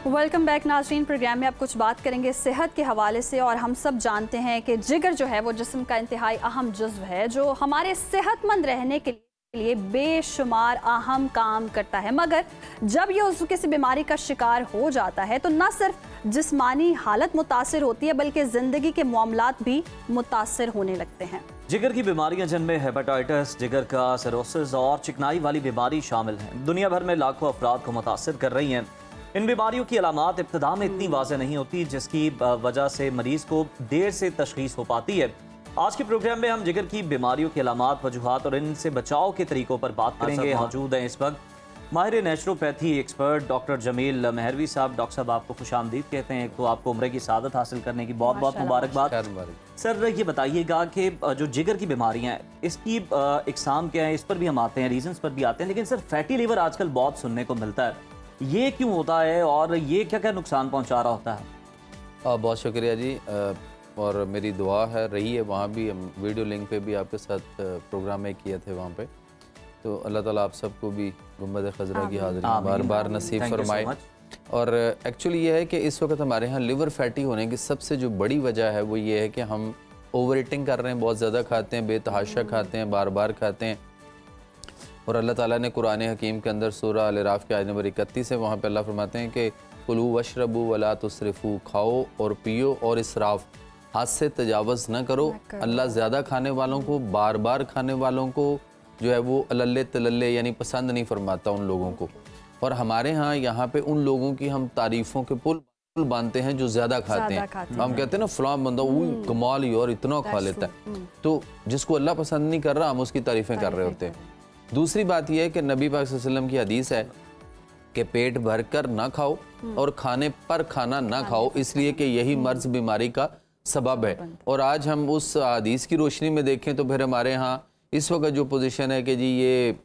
Welcome back नाज़रीन। Programme में आप कुछ बात करेंगे सेहत के हवाले से, और हम सब जानते हैं कि जिगर जो है वो जिस्म का इंतहाई अहम जुज़्व है जो हमारे सेहतमंद रहने के लिए बेशुमार अहम काम करता है। मगर जब ये उस किसी बीमारी का शिकार हो जाता है तो न सिर्फ जिस्मानी हालत मुतासिर होती है बल्कि ज़िंदगी के मामलात भी मुतासिर होने लगते हैं। जिगर की बीमारियां जिनमें हेपेटाइटिस, जिगर का सिरोसिस और चिकनाई वाली बीमारी शामिल हैं, दुनिया भर में लाखों अफराद को मुतासिर कर रही हैं। इन बीमारियों की अलामात इब्तिदा में इतनी वाज़ेह नहीं होती जिसकी वजह से मरीज़ को देर से तशख़ीस हो पाती है। आज के प्रोग्राम में हम जिगर की बीमारियों की अलामात, वजूहात और इनसे बचाव के तरीकों पर बात करेंगे। मौजूद हैं इस वक्त माहिर नेचुरोपैथी एक्सपर्ट डॉक्टर जमील मेहरवी साहब। डॉक्टर साहब आपको खुशामदीद कहते हैं। तो आपको उम्र की सादत हासिल करने की बहुत बहुत मुबारकबाद। सर ये बताइएगा कि जो जिगर की बीमारियां हैं इसकी इकसाम क्या है, इस पर भी हम आते हैं, रीजंस पर भी आते हैं, लेकिन सर फैटी लीवर आजकल बहुत सुनने को मिलता है। ये क्यों होता है और ये क्या क्या नुकसान पहुंचा रहा होता है? बहुत शुक्रिया जी, और मेरी दुआ है रही है। वहाँ भी हम वीडियो लिंक पे भी आपके साथ प्रोग्राम में किए थे वहाँ पे, तो अल्लाह ताला आप सबको भी गुंबद खजरा की हाज़िरी बार बार नसीब फरमाए। और एक्चुअली ये है कि इस वक्त हमारे यहाँ लिवर फैटी होने की सबसे जो बड़ी वजह है वो ये है कि हम ओवर ईटिंग कर रहे हैं, बहुत ज़्यादा खाते हैं, बेतहाशा खाते हैं, बार बार खाते हैं। और अल्लाह ताला ने कुरान हकीम के अंदर सूरह अल-अराफ के आयत नंबर 31 है, वहाँ पे अल्लाह फरमाते हैं कि कुलू वशरबू वला तुसरिफू, खाओ और पियो और इसराफ, हाथ से तजावज़ न करो। अल्लाह ज़्यादा खाने वालों को, बार बार खाने वालों को जो है वो अल्ले तलल्ले यानी पसंद नहीं फरमाता उन लोगों को। और हमारे यहाँ पे उन लोगों की हम तारीफ़ों के पुल बांधते हैं जो ज़्यादा खाते हैं। हम कहते हैं ना फ़लाँ बंदा वो कमाल ही और इतना खा लेता है, तो जिसको अल्लाह पसंद नहीं कर रहा हम उसकी तारीफ़ें कर रहे होते हैं। दूसरी बात यह है कि नबी पाक सल्लल्लाहु अलैहि वसल्लम की हदीस है कि पेट भर कर ना खाओ और खाने पर खाना ना खाओ, इसलिए कि यही मर्ज बीमारी का सबब है। और आज हम उस हदीस की रोशनी में देखें तो फिर हमारे यहाँ इस वक्त जो पोजीशन है कि जी ये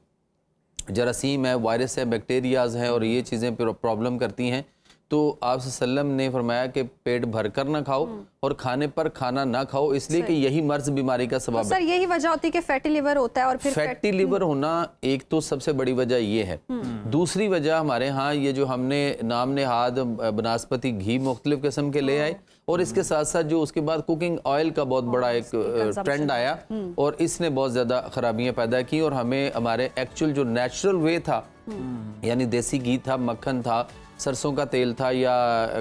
जरासीम है, वायरस है, बैक्टीरियाज हैं और ये चीज़ें प्रॉब्लम करती हैं, तो आप सल्लम ने फरमाया कि पेट भर कर ना खाओ और खाने पर खाना ना खाओ, इसलिए कि यही मर्ज बीमारी का सबब है। सर यही वजह होती है कि फैटी लिवर होता है। और फिर फैटी लिवर होना एक तो सबसे बड़ी वजह ये है। दूसरी वजह हमारे यहाँ ये जो हमने नाम नेहाद बनस्पति घी मुख्तलिफ किस्म के ले आए, और इसके साथ साथ जो उसके बाद कुकिंग ऑयल का बहुत बड़ा एक ट्रेंड आया और इसने बहुत ज़्यादा खराबियाँ पैदा की। और हमें हमारे एक्चुअल जो नेचुरल वे था, यानी देसी घी था, मक्खन था, सरसों का तेल था या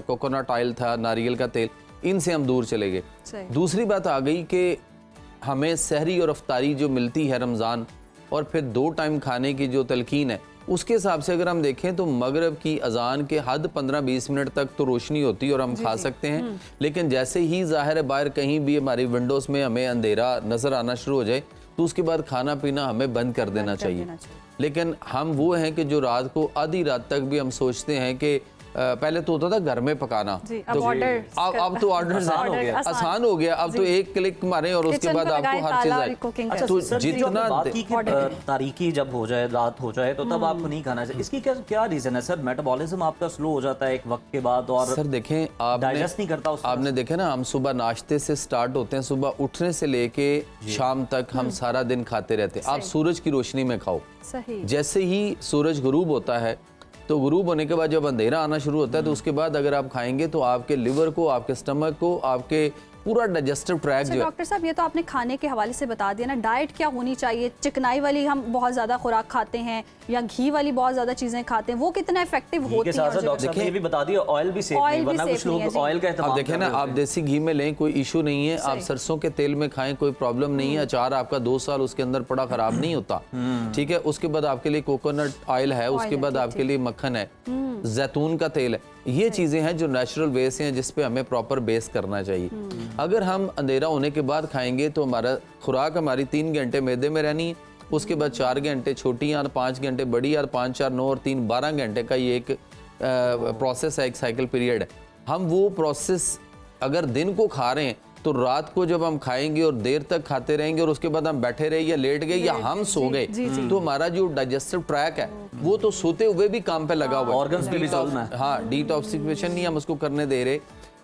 कोकोनट ऑयल था, नारियल का तेल, इनसे हम दूर चले गए। दूसरी बात आ गई कि हमें सहरी और अफ्तारी जो मिलती है रमज़ान और फिर 2 टाइम खाने की जो तलकीन है, उसके हिसाब से अगर हम देखें तो मगरिब की अजान के हद 15-20 मिनट तक तो रोशनी होती है और हम खा सकते हैं, लेकिन जैसे ही ज़ाहिर है बाहर कहीं भी हमारी विंडोज़ में हमें अंधेरा नज़र आना शुरू हो जाए तो उसके बाद खाना पीना हमें बंद कर देना चाहिए। लेकिन हम वो हैं कि जो रात को आधी रात तक भी हम सोचते हैं कि पहले तो होता था घर में पकाना, तो अब तो ऑर्डर आसान हो गया। अब तो एक क्लिक मारें और उसके बाद आपको हर चीज आए। अच्छा, तो जितना तारीकी जब हो जाए, रात हो जाए, तो तब आपको नहीं खाना चाहिए। इसकी क्या रीजन है सर? मेटाबॉलिज्म आपका स्लो हो जाता है एक वक्त के बाद और सर देखें आप डाइजेस्ट नहीं करता। आपने देखे ना, हम सुबह नाश्ते से स्टार्ट होते हैं, सुबह उठने से लेके शाम तक हम सारा दिन खाते रहते हैं। आप सूरज की रोशनी में खाओ, जैसे ही सूरज गुरूब होता है तो गुरूब होने के बाद जब अंधेरा आना शुरू होता है तो उसके बाद अगर आप खाएंगे तो आपके लिवर को, आपके स्टमक को, आपके पूरा डाइजेस्टिव ट्रैक जो। डॉक्टर साहब ये तो आपने खाने के हवाले से बता दिया ना, डाइट क्या होनी चाहिए? चिकनाई वाली हम बहुत ज्यादा खुराक खाते हैं या घी वाली बहुत ज्यादा चीजें खाते हैं, वो कितना इफेक्टिव होती है? देखिए ये भी बता दिया, ऑयल भी सेफ नहीं, वरना कुछ लोग ऑयल का इस्तेमाल। आप देखें ना, आप देसी घी में लें कोई इशू नहीं है, आप सरसों के तेल में खाएं कोई प्रॉब्लम नहीं है। अचार आपका 2 साल उसके अंदर पड़ा खराब नहीं होता, ठीक है। उसके बाद आपके लिए कोकोनट ऑयल है, उसके बाद आपके लिए मक्खन है, जैतून का तेल है। ये चीज़ें हैं जो नेचुरल वे से हैं जिस पे हमें प्रॉपर बेस करना चाहिए। अगर हम अंधेरा होने के बाद खाएंगे तो हमारा खुराक हमारी 3 घंटे मैदे में रहनी है, उसके बाद 4 घंटे छोटी और 5 घंटे बड़ी और 5, 4, 9 और 3 12 घंटे का ये एक प्रोसेस है, एक साइकिल पीरियड है। हम वो प्रोसेस अगर दिन को खा रहे हैं तो रात को जब हम खाएंगे और देर तक खाते रहेंगे और उसके बाद हम बैठे रहे या लेट गए या हम सो गए तो हमारा जो डाइजेस्टिव ट्रैक है वो तो सोते हुए भी काम पे लगा हुआ है। ऑर्गन्स भी हाँ, डिटॉक्सिफिकेशन नहीं हम उसको करने दे रहे,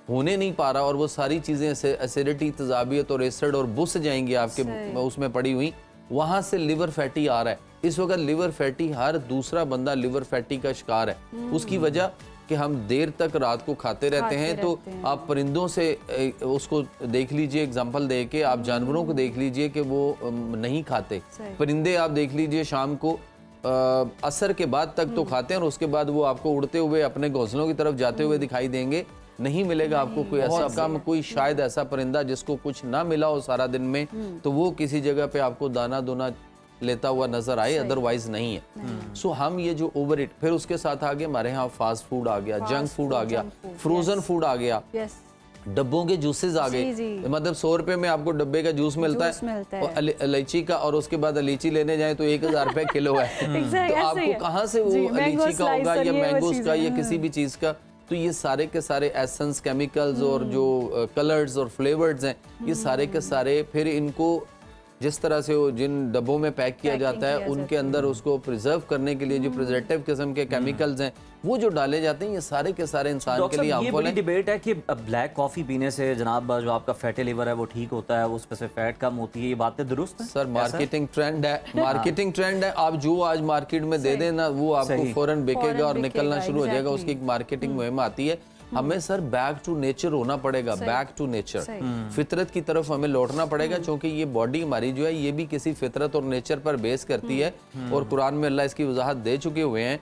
होने नहीं पा रहा, और वो सारी चीज़ें एसिडिटी, तेजाबियत और एसिड और बुस जाएंगी आपके उसमें पड़ी हुई, वहाँ से लिवर फैटी आ रहा है। इस वक्त लिवर फैटी, हर दूसरा बंदा लिवर फैटी का शिकार है। उसकी वजह कि हम देर तक रात को खाते रहते हैं। तो आप परिंदों से उसको देख लीजिए, एग्जांपल दे के आप जानवरों को देख लीजिए कि वो नहीं खाते। परिंदे आप देख लीजिए शाम को असर के बाद तक तो खाते हैं और उसके बाद वो आपको उड़ते हुए अपने घोंसलों की तरफ जाते हुए दिखाई देंगे। नहीं मिलेगा आपको कोई ऐसा काम, कोई शायद ऐसा परिंदा जिसको कुछ ना मिला हो सारा दिन में, तो वो किसी जगह पे आपको दाना दोना लेता हुआ नजर आए, अदरवाइज नहीं है। सो हम ये जो ओवर इट, फिर उसके साथ आगे हमारे यहाँ फास्ट फूड आ गया, जंक फूड आ गया, फ्रोजन फूड आ गया, डब्बों के जूसेस आ गए। मतलब 100 रुपए में आपको डब्बे का जूस मिलता है और इलायची का, और उसके बाद इलायची लेने जाए तो 1000 रुपए किलो है। तो आपको कहाँ से वो इलायची का होगा या मैंगोस का या किसी भी चीज का। तो ये सारे के सारे एसेंस, केमिकल्स और जो कलर्स और फ्लेवर्स हैं, ये सारे के सारे फिर इनको जिस तरह से वो जिन डब्बों में पैक किया जाता है उनके अंदर उसको प्रिजर्व करने के लिए जो प्रिजर्वेटिव किस्म के केमिकल्स हैं वो जो डाले जाते हैं, ये सारे के सारे इंसान के लिए हार्मफुल है। ये डिबेट है कि ब्लैक कॉफी पीने से जनाब जो आपका फैटी लिवर है वो ठीक होता है, उस पर से फैट कम होती है, ये बातें दुरुस्त है? सर मार्केटिंग ट्रेंड है, मार्केटिंग ट्रेंड है। आप जो आज मार्केट में दे देना वो आपको फौरन बिकेगा और निकलना शुरू हो जाएगा, उसकी एक मार्केटिंग मुहिम आती है। हमें सर बैक टू नेचर होना पड़ेगा, बैक टू नेचर, फितरत की तरफ हमें लौटना पड़ेगा, क्योंकि ये बॉडी हमारी जो है ये भी किसी फितरत और नेचर पर बेस करती है। और कुरान में अल्लाह इसकी वजाहत दे चुके हुए हैं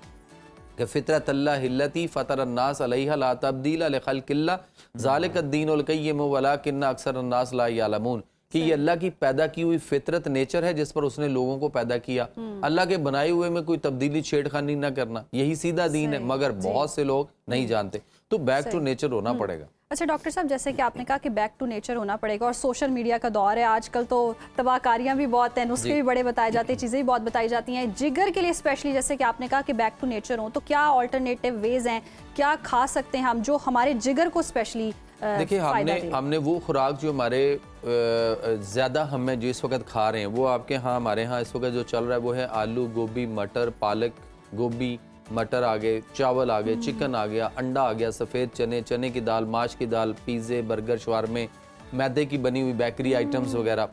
कि फितरत अल्लाह हिल्लती फतर अन्नास अलैहा ला तब्दील लिखल्किल्लाह ज़ालिक अद्दीनुल क़य्यिम वलाकिन्न अक्सर अन्नास ला यअलमून, कि ये अल्लाह की पैदा की हुई फितरत नेचर है जिस पर उसने लोगों को पैदा किया। अल्लाह के बनाए हुए में कोई तब्दीली छेड़खानी ना करना, यही सीधा दीन है, मगर बहुत से लोग नहीं जानते। तो बैक टू नेचर होना पड़ेगा। अच्छा डॉक्टर साहब, जैसे कि आपने कहा कि बैक टू नेचर होना पड़ेगा, और सोशल मीडिया का दौर है आजकल, तो तबाहकारियां भी बहुत हैं, नुस्खे भी बड़े बताए जाते हैं, चीज़ें भी बहुत बताई जाती हैं। जिगर के लिए स्पेशली जैसे कि आपने कहा कि बैक टू नेचर हो, तो क्या ऑल्टरनेटिव वेज हैं, क्या खा सकते हैं हम जो हमारे जिगर को स्पेशली? देखिए हमने वो खुराक जो हमारे ज़्यादा हमें जो इस वक्त खा रहे हैं वो आपके यहाँ हमारे यहाँ इस वक्त जो चल रहा है वो है आलू गोभी मटर पालक गोभी मटर आ गए, चावल आ गए, चिकन आ गया, अंडा आ गया, सफ़ेद चने, चने की दाल, माश की दाल, पिज़्ज़े बर्गर शवारमे, मैदे की बनी हुई बेकरी आइटम्स वगैरह,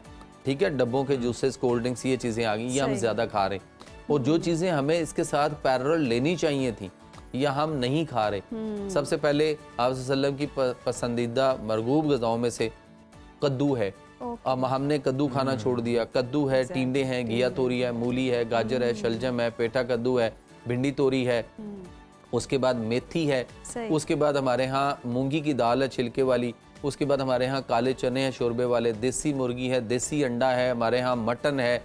ठीक है, डब्बों के जूसेस कोल्ड ड्रिंक्स, ये चीज़ें आ गई, ये हम ज़्यादा खा रहे हैं। और जो चीज़ें हमें इसके साथ पैरेलल लेनी चाहिए थी या हम नहीं खा रहे। सबसे पहले आप सल्लम की पसंदीदा मरगूब ग़िज़ाओं में से कद्दू है। अब हमने कद्दू खाना छोड़ दिया। कद्दू है, टिंडे हैं, घिया तोरी है, मूली है, गाजर है, शलजम है, पेठा कद्दू है, भिंडी तोरी है, उसके बाद मेथी है, उसके बाद हमारे यहाँ मूंगी की दाल है छिलके वाली, उसके बाद हमारे यहाँ काले चने हैं शोरबे वाले, देसी मुर्गी है, देसी अंडा है, हमारे यहाँ मटन है,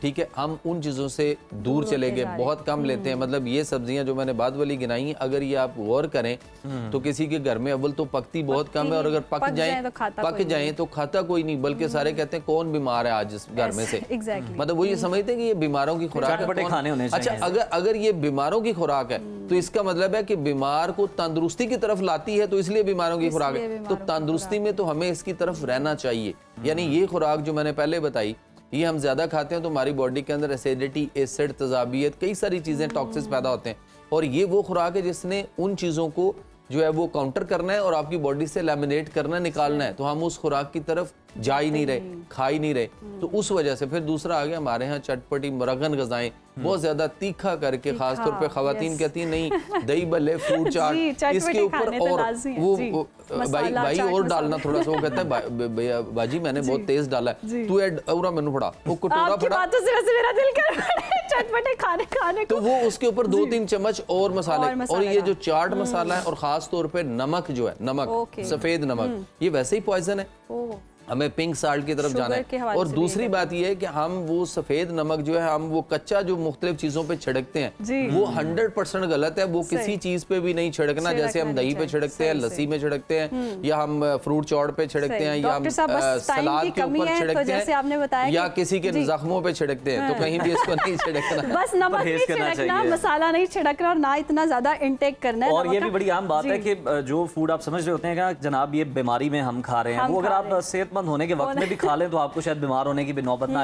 ठीक है। हम उन चीज़ों से दूर चले गए, बहुत कम लेते हैं। मतलब ये सब्जियां जो मैंने बाद वाली गिनाई हैं, अगर ये आप गौर करें तो किसी के घर में अव्वल तो पकती बहुत कम है, और अगर पक जाए तो खाता कोई नहीं, बल्कि सारे कहते हैं कौन बीमार है आज इस घर में से। मतलब वो ये समझते हैं कि ये बीमारों की खुराक है। अच्छा, अगर ये बीमारों की खुराक है तो इसका मतलब है कि बीमार को तंदुरुस्ती की तरफ लाती है, तो इसलिए बीमारों की खुराक है। तो तंदुरुस्ती में तो हमें इसकी तरफ रहना चाहिए। यानी ये खुराक जो मैंने पहले बताई, ये हम ज़्यादा खाते हैं तो हमारी बॉडी के अंदर एसिडिटी, एसिड, तजाबियत, कई सारी चीज़ें, टॉक्सिस पैदा होते हैं। और ये वो खुराक है जिसने उन चीज़ों को जो है वो काउंटर करना है और आपकी बॉडी से लेमिनेट करना, निकालना है। तो हम उस खुराक की तरफ जा ही नहीं रहे, खा ही नहीं रहे। तो उस वजह से फिर दूसरा आ गया हमारे यहाँ चटपटी मुरगन गज़ाएं, बहुत ज्यादा तीखा करके, खासतौर पे खवातीन कहती हैं नहीं दही भल्ले, फ्रूट चाट, इसके ऊपर और वो भाई और डालना थोड़ा सा, वो कहता है बाजी मैंने बहुत तेज डाला है, तू और मैंने फड़ा वो कटोरा फड़ा चटपटे खाने तो वो उसके ऊपर 2-3 चम्मच और मसाले, और ये जो चाट मसाला है और खास तौर पे नमक जो है, नमक, सफेद नमक, ये वैसे ही पॉइजन है। हमें पिंक साल्ट की तरफ जाना है। और दूसरी बात यह है कि हम वो सफेद नमक जो है, हम वो कच्चा जो मुख्तलिफ चीजों पे छिड़कते हैं, वो 100% गलत है। वो किसी चीज पे भी नहीं छिड़कना, जैसे हम दही पे छिड़कते हैं, लस्सी में छिड़कते हैं, या हम फ्रूट चाट पे छिड़कते हैं, या हम सलाद के ऊपर छिड़कते हैं, या किसी के जख्मों पे छिड़कते हैं। तो कहीं भी इसको नहीं छिड़कना, बस नमक नहीं छिड़कना, मसाला नहीं छिड़कना, और ना इतना ज्यादा इंटेक करना है। और ये भी बड़ी आम बात है कि जो फूड आप समझ रहे होते हैं कि जनाब ये बीमारी में हम खा रहे हैं, वो अगर आप सेहतमंद होने के वक्त में भी खा लें तो आपको शायद बीमार होने की भी नौबत ना आए।